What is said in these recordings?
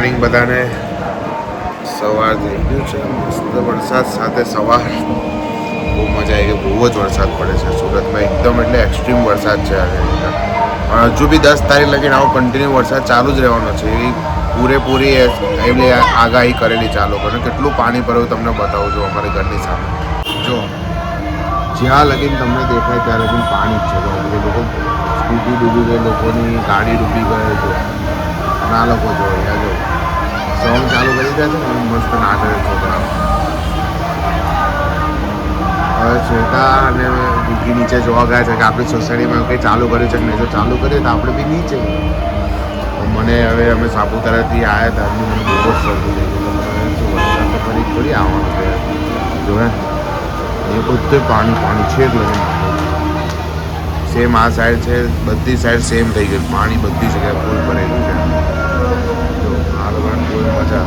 Morning બધાને. સવાર થઈ ગયું છે, મસ્ત વરસાદ સાથે સવાર. બહુ મજા આવી ગઈ, બહુ જ વરસાદ પડે છે સુરતમાં, એકદમ એટલે એક્સ્ટ્રીમ વરસાદ છે આજે. હજુ બી 10 તારીખ લગીને આવો કન્ટિન્યુ વરસાદ ચાલુ જ રહેવાનો છે. એવી પૂરેપૂરી એમની આગાહી કરેલી ચાલુ અને કેટલું પાણી ભર્યું તમને બતાવું છું અમારી ઘરની સામે. જો જ્યાં લગીને તમને દેખાય ત્યાં લગીને પાણી જ છે. લોકો સ્કૂટી ડૂબી ગઈ, લોકોની ગાડી ડૂબી ગઈ. જો અને આ લોકો જો અહીંયા જો સોંગ ચાલુ કરી દે છે ને, મસ્ત નાચે છે છોકરાઓ. હવે શ્વેતા અને વિકી નીચે જોવા ગયા છે કે આપણી સોસાયટીમાં કંઈ ચાલુ કર્યું છે કે નહીં. જો ચાલુ કરીએ તો આપણે બી નીચે. મને હવે અમે સાપુતારાથી આવ્યા હતા, મને બહુ જ શરદી થઈ ગઈ. વરસાદ તો ફરી થોડી આવવાનું છે. જો હે એ બધું પાણી છે જ લઈને. સેમ આ સાઈડ છે, બધી સાઈડ સેમ થઈ ગયું પાણી, બધી જગ્યાએ ફૂલ ભરેલું છે. જો આ લોકોને ફૂલ મજા.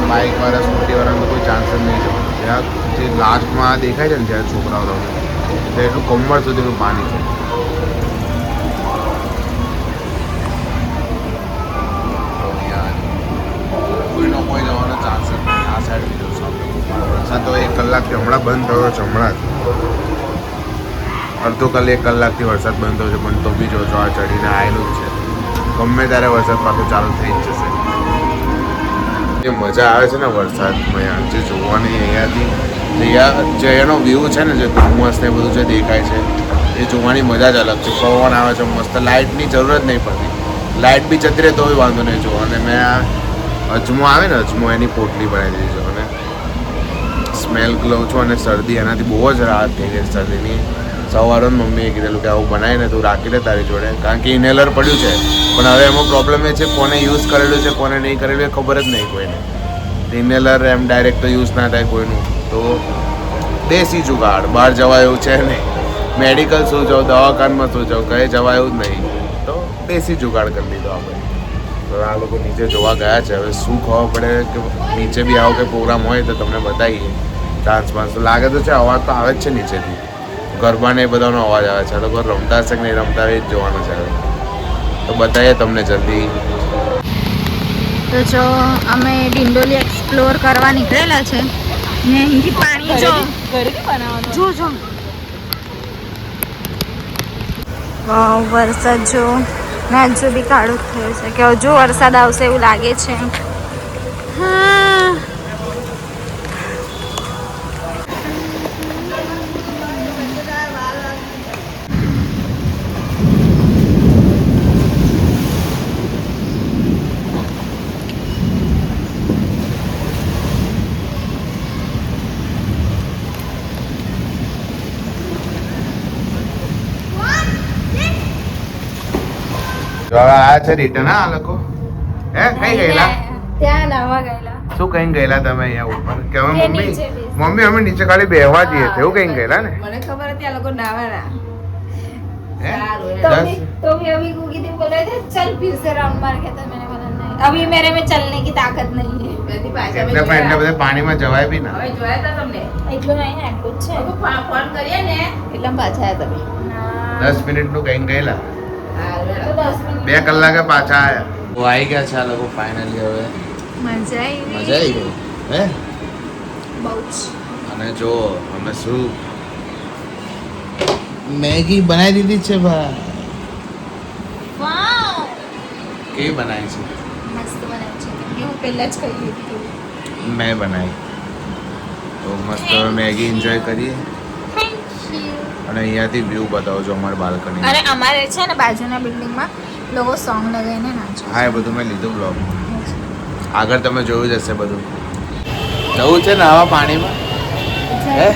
બાઇકવાળા સ્કૂટીવાળાનો કોઈ ચાન્સ જ નહીં જવાનું. જ્યાં જે લાસ્ટમાં દેખાય છે ને જ્યાં છોકરાઓ રહે છે એટલું કમર સુધીનું પાણી છે. કોઈનો કોઈ જવાનો ચાન્સ જ નહીં. આ સાઈડ બી જોશો વરસાદ તો 1 કલાકથી હમણાં બંધ થયો છે. હમણાં અડધો કલાક 1 કલાકથી વરસાદ બંધ થયો છે, પણ તો બી જોશો આ ચડીને આવેલું જ છે. ગમે ત્યારે વરસાદ પાછો ચાલુ થઈ જ જશે. જે મજા આવે છે ને વરસાદમાં, જે જોવાની અહીંયાથી જે એનો વ્યૂ છે ને, જે ધુમ્મસ ને બધું જે દેખાય છે એ જોવાની મજા જ અલગ છે. પવન આવે છે મસ્ત, લાઇટની જરૂર જ નહીં પડતી. લાઇટ બી જતી રહે તો બી વાંધો નહીં. જો અને મેં આ અજમો આવે ને, અજમો એની પોટલી બનાવી દીધી છે અને સ્મેલ લઉં છું અને શરદી એનાથી બહુ જ રાહત થઈ ગઈ શરદીની. સવારે મમ્મીએ કીધેલું કે આવું બનાવીને તું રાખી લે તારી જોડે, કારણ કે ઇન્હેલર પડ્યું છે. પણ હવે એમાં પ્રોબ્લેમ એ છે કોને યુઝ કરેલું છે કોને નહીં કરેલું એ ખબર જ નહીં કોઈને. ઇન્હેલર એમ ડાયરેક્ટ તો યુઝ ના થાય કોઈનું. તો દેશી જુગાડ, બહાર જવાય એવું છે નહીં. મેડિકલ શું જાઉં, દવાખાનામાં શું જાઉં, કંઈ જવાય એવું જ નહીં. તો દેશી જુગાડ કરી લીધો આપણે. તો આ લોકો નીચે જોવા ગયા છે. હવે શું ખબર પડે કે નીચે બી આવો કે પ્રોગ્રામ હોય તો તમને બતાવીએ. ડાન્સ બાન્સ તો લાગે તો છે, અવાજ તો આવે જ છે નીચેથી. ગરબા ને એ બધાનો અવાજ આવે છે. લોકો રમતા હશે કે નહીં રમતા એ જ જોવાનું છે. તો બતાવીએ તમને જલ્દી. તો જો અમે ડિંડોલી એક્સપ્લોર કરવા નીકળેલા છે ને, અહીંથી પાણી જો જો જો વરસાદ જો ને હજુ બી કાળું થયું છે કે હજુ વરસાદ આવશે એવું લાગે છે. હા આ છે રિટર્ન. આ લોકો હે કઈ ગયેલા? ત્યાં નાવા ગયેલા. શું કઈ ગયેલા તમે અહીંયા ઉપર? કે અમે મમ્મી અમે નીચે ખાલી બેહવા જઈએ છે એવું કઈ ગયેલા ને? મને ખબર હતી આ લોકો નાવાના. तो भी अभी गुगी दी बोल रहे थे चल फिर से राउंड मार के, तो मैंने बोला नहीं, अभी मेरे में चलने की ताकत नहीं है. એટલે બધા પાણીમાં જવાય બી ના. હવે જોયા તા તમને? એટલું નહીં ને, આટલું જ છે. ફોન કરીએ ને એટલે પાછા આવ્યા તમે. 10 મિનિટનું કઈ ગયેલા, તો 10 મિનિટ 2 કલાકે પાછા આવ્યા. આવી ગયા છે આ લોકો ફાઇનલી. હવે મજા આવી. મજા આવી ગઈ હે બહુ જ. અને જો અમે શું મેગી બનાવી દીધી છે ભાઈ. વાવ કેવી બનાવી છે? મસ્ત બનાવી છે. હું પહેલા જ કહી દીધું મેં બનાવી. તો મસ્ત મેગી એન્જોય કરીએ. અને અહીંયાથી વ્યૂ બતાવજો અમારી બાલ્કની. અરે અમારે છે ને બાજુના બિલ્ડિંગમાં લોકો સોંગ લગાવીને નાચે. હા એ બધું મેં લીધું બ્લોગ. આગળ તમે જોયું જ હશે બધું. જવું છે ને આવા પાણીમાં? હે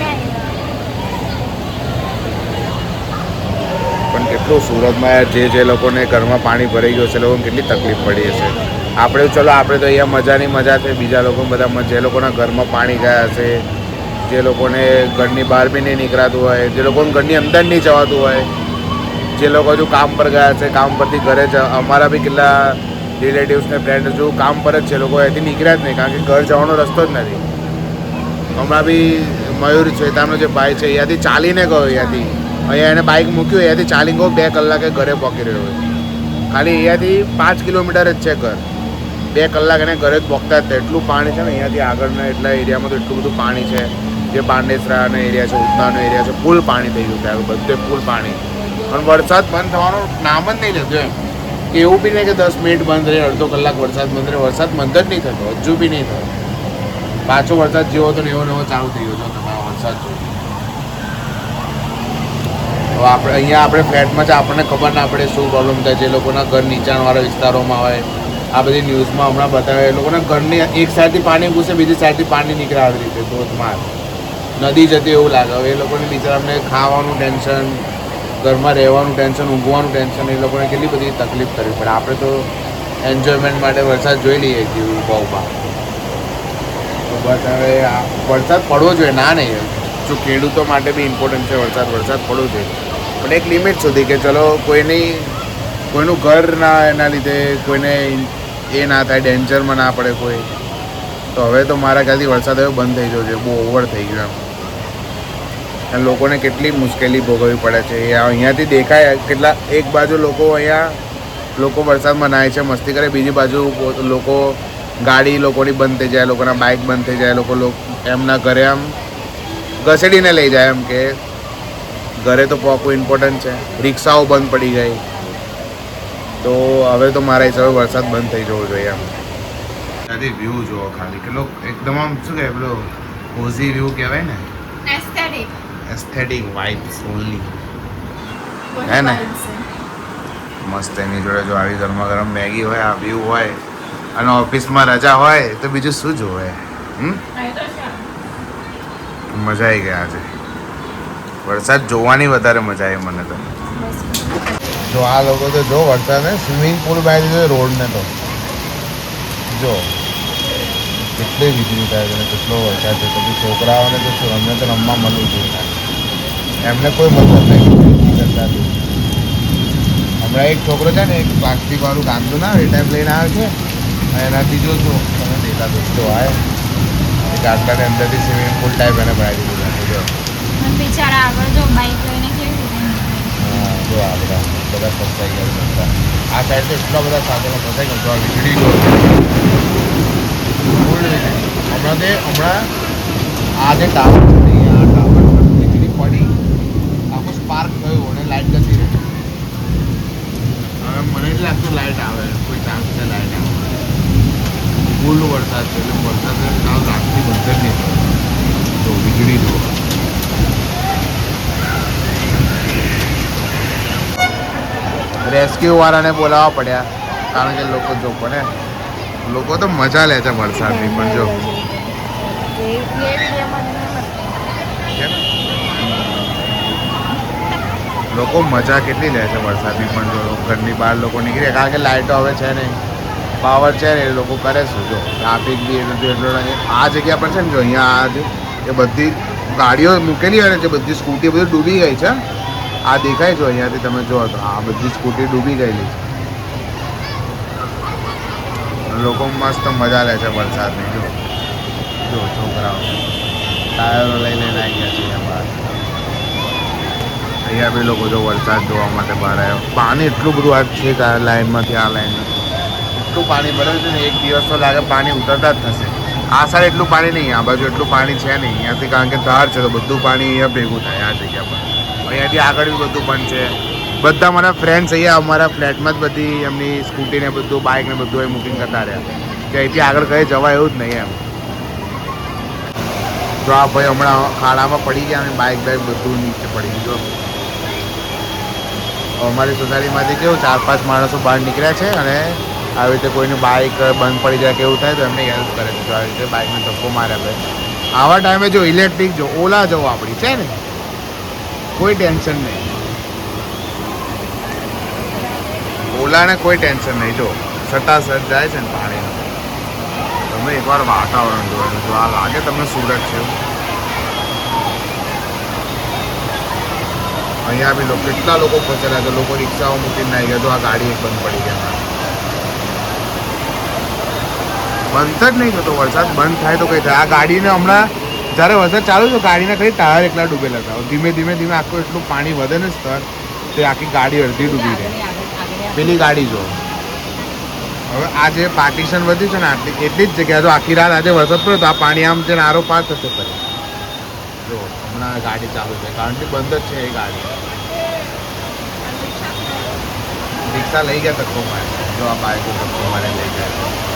પણ કેટલું સુરતમાં જે લોકોને ઘરમાં પાણી ભરાઈ ગયું છે એ લોકોને કેટલી તકલીફ પડી હશે. આપણે ચલો આપણે તો અહીંયા મજાની મજા છે, બીજા લોકો બધા જે લોકોના ઘરમાં પાણી ગયા હશે, જે લોકોને ઘરની બહાર બી નહીં નીકળાતું હોય, જે લોકોને ઘરની અંદર નહીં જવાતું હોય, જે લોકો હજુ કામ પર ગયા છે, કામ પરથી ઘરે જ. અમારા બી કેટલા રિલેટિવ્સ ને ફ્રેન્ડ હજુ કામ પર જ છે, લોકો એથી નીકળ્યા જ નહીં કારણ કે ઘર જવાનો રસ્તો જ નથી. હમણાં બી મયુર શ્વેતાનો જે ભાઈ છે અહીંયાથી ચાલીને ગયો, અહીંયાથી અહીંયા એને બાઇક મૂક્યું અહીંયાથી ચાલીને 2 કલાકે ઘરે પહોંચી રહ્યો હોય. ખાલી અહીંયાથી 5 કિલોમીટર જ છે ઘર. 2 કલાક એને ઘરે જ પહોંચતા જ એટલું પાણી છે ને અહીંયાથી આગળના એટલા એરિયામાં તો એટલું બધું પાણી છે. જે પાંડેસરાનો એરિયા છે, ઉધનાનો એરિયા છે, ફૂલ પાણી થઈ ગયું છે. બધે ફૂલ પાણી. અને વરસાદ બંધ થવાનું નામ જ નહીં લેતું એમ. કે એવું બી નહીં કે 10 મિનિટ બંધ રહે, અડધો કલાક વરસાદ બંધ રહે. વરસાદ બંધ જ નહીં થતો, હજુ બી નહીં થતો. પાછો વરસાદ જેવો હતો ને એવો નવો ચાલુ થઈ ગયો હતો તમારો વરસાદ જોયો. હવે આપણે અહીંયા આપણે ફ્લેટમાં છે, આપણને ખબર ના પડે શું પ્રોબ્લેમ થાય. જે લોકોના ઘર નીચાણવાળા વિસ્તારોમાં હોય, આ બધી ન્યૂઝમાં હમણાં બતાવે, એ લોકોના ઘરની એક સાઈડથી પાણી ઘૂસે, બીજી સાઈડથી પાણી નીકળે આવી રીતે ધોધમાર નદી જતી એવું લાગે. હવે એ લોકોને બિચારાને ખાવાનું ટેન્શન, ઘરમાં રહેવાનું ટેન્શન, ઊંઘવાનું ટેન્શન, એ લોકોને કેટલી બધી તકલીફ કરવી પડે. આપણે તો એન્જોયમેન્ટ માટે વરસાદ જોઈ લઈએ છીએ ઊભા. તો બસ હવે આ વરસાદ પડવો જોઈએ, ના નહીં. જો ખેડૂતો માટે બી ઇમ્પોર્ટન્ટ છે વરસાદ પડવો જોઈએ, પણ એક લિમિટ સુધી કે ચલો કોઈનું ઘર ના એના લીધે કોઈને એ ના થાય, ડેન્જરમાં ના પડે કોઈ. તો હવે તો મારા ખ્યાલથી વરસાદ હવે બંધ થઈ ગયો છે, બહુ ઓવર થઈ ગયો એમ. અને લોકોને કેટલી મુશ્કેલી ભોગવવી પડે છે એ અહીંયાથી દેખાય. કેટલા એક બાજુ લોકો વરસાદમાં નાય છે, મસ્તી કરે, બીજી બાજુ લોકો ગાડી લોકોની બંધ થઈ જાય, લોકોના બાઇક બંધ થઈ જાય, લોકો એમના ઘરે આમ ઘસેડીને લઈ જાય એમ કે ઘરે તો પહોંચવું ઇમ્પોર્ટન્ટ છે. રિક્ષાઓ બંધ પડી ગઈ. તો હવે તો મારા હિસાબે વરસાદ બંધ થઈ જવો જોઈએ એમ. ત્યાંથી વ્યૂ જુઓ ખાલી કેટલો એકદમ આમ શું કહેવાય પેલો કોઝી વ્યૂ કહેવાય ને, એસ્થેટિક વાઇબ્સ ઓનલી હે ને. મસ્ત એની જોડે જો આવી ગરમા ગરમ મેગી હોય, આ વ્યૂ હોય અને ઓફિસમાં રજા હોય તો બીજું શું જોવે. મજા આવી ગઈ આજે. વરસાદ જોવાની વધારે મજા આવી મને તો. જો આ લોકો તો જો વરસાદ ને સ્વિમિંગ પુલ બાય દીધો રોડને તો જો કેટલી વીજળી થાય છે, કેટલો વરસાદ છે. તો છોકરાઓને તો શું, અમને તો રમવા મળવું જોઈએ, એમને કોઈ મતલબ નહીં કરતા. હમણાં એક છોકરો છે ને, એક પ્લાસ્ટિક વાળું ગાંધું ના એ ટાઈપ લઈને આવે છે, અને એનાથી જો તમે દેખા દોસ્તો આવે એ ગાંઠલાની અંદરથી સ્વિમિંગ પુલ ટાઈપ એને બનાવી દીધું છે. જો બિચારા આગળ જો બાઈક લઈને કેવી રીતે હા, જો આ બધા ફસાઈ ગયા બધા. આ સાઈડ તો એટલા બધા સાધનો ફસાઈ ગયા. તો આ વીજળી જો હમણાં આ જે ટાવર છે ને, આ ટાવર પર વીજળી પડી, આખું સ્પાર્ક થયું અને લાઇટ જતી રહી. હવે મને નહીં લાગતું લાઇટ આવે, કોઈ ચાન્સ છે લાઇટ આવે. ફૂલ વરસાદ છે એટલે વરસાદ કાલ રાતથી બંધ જ નહીં થયો. તો વીજળી જુઓ. રેસ્ક્યુ વાળાને બોલાવવા પડ્યા કારણ કે લોકો જો પડે, લોકો તો મજા લે છે વરસાદની. પણ જો લોકો મજા કેટલી લે છે વરસાદની. પણ જો ઘરની બહાર લોકો નીકળે કારણ કે લાઇટો હવે છે નહીં, પાવર છે ને, એ લોકો કરે શું. જો ટ્રાફિક બી એટલો આ જગ્યા પર છે ને, જો અહીંયા આ એ બધી ગાડીઓ મૂકેલી હોય ને, જે બધી સ્કૂટી બધી ડૂબી ગઈ છે. આ દેખાય છો અહીંયાથી તમે જો તો આ બધી સ્કૂટી ડૂબી ગયેલી છે. લોકો મસ્ત મજા લે છે વરસાદની. જો છોકરાઓ ટાયરો લઈ લઈને આવી ગયા છે અહીંયા બહાર. અહીંયા બી લોકો જો વરસાદ જોવા માટે બહાર આવ્યો. પાણી એટલું બધું આજ છે કે આ લાઈનમાંથી આ લાઈન એટલું પાણી ભરે છે ને, એક દિવસ તો લાગે પાણી ઉતરતા જ થશે. આ સાઈડ એટલું પાણી નહીં, આ બાજુ એટલું પાણી છે નહીં અહીંયાથી, કારણ કે ધાર છે તો બધું પાણી અહીંયા ભેગું થાય આ જગ્યા પર. અહીંયાથી આગળ બી બધું પણ છે. બધા મારા ફ્રેન્ડ્સ અહીંયા અમારા ફ્લેટમાં જ બધી એમની સ્કૂટીને બધું બાઇકને બધું એ બુકિંગ કરતા રહ્યા કે અહીંથી આગળ કઈ જવાય એવું જ નહીં એમ. તો આ ભાઈ હમણાં ખાડામાં પડી ગયા અને બાઇક બધું નીચે પડી ગયું. અમારી સોસાયટીમાંથી કેવું 4-5 માણસો બહાર નીકળ્યા છે અને આવી રીતે કોઈની બાઇક બંધ પડી જાય કે એવું થાય તો એમને હેલ્પ કરે છે. તો આવી રીતે બાઇકને ધક્કો માર્યા ભાઈ. આવા ટાઈમે જો ઇલેક્ટ્રિક જો ઓલા જવો આપણી છે ને, કોઈ ટેન્શન નહીં. ઓલાને કોઈ ટેન્શન નહીં. જો સટાસટ જાય છે ને પાણીનું. તમે એકવાર વાતાવરણ જોવાનું, જો આ લાગે તમને સુરત છે. અહીંયા બી લોકો કેટલા લોકો ફસેલા છે. લોકો રિક્ષાઓ મૂકીને આવી ગયા. તો આ ગાડી એક બંધ પડી ગયા. બંધ જ નહીં થતો. વરસાદ બંધ થાય તો કઈ થાય. આ ગાડીને હમણાં જ્યારે વરસાદ ચાલુ તો ગાડીના ખાલી ટાયર એકલા ડૂબેલા હતા ધીમે ધીમે ધીમે આખું એટલું પાણી વધે ને સ્તર તે આખી ગાડી અડધી ડૂબી રહી પેલી ગાડી જો હવે આ જે પાર્ટીશન વધ્યું છે ને આટલી એટલી જ જગ્યા તો આખી રાત આજે વરસાદ પડ્યો તો આ પાણી આમ જે આરો પાર થશે ફરી જો હમણાં ગાડી ચાલુ છે કારણ કે બંધ જ છે એ ગાડી રિક્ષા લઈ ગયા ધક્કો મારે જો આ બાઈકો ધક્કો મારે લઈ ગયા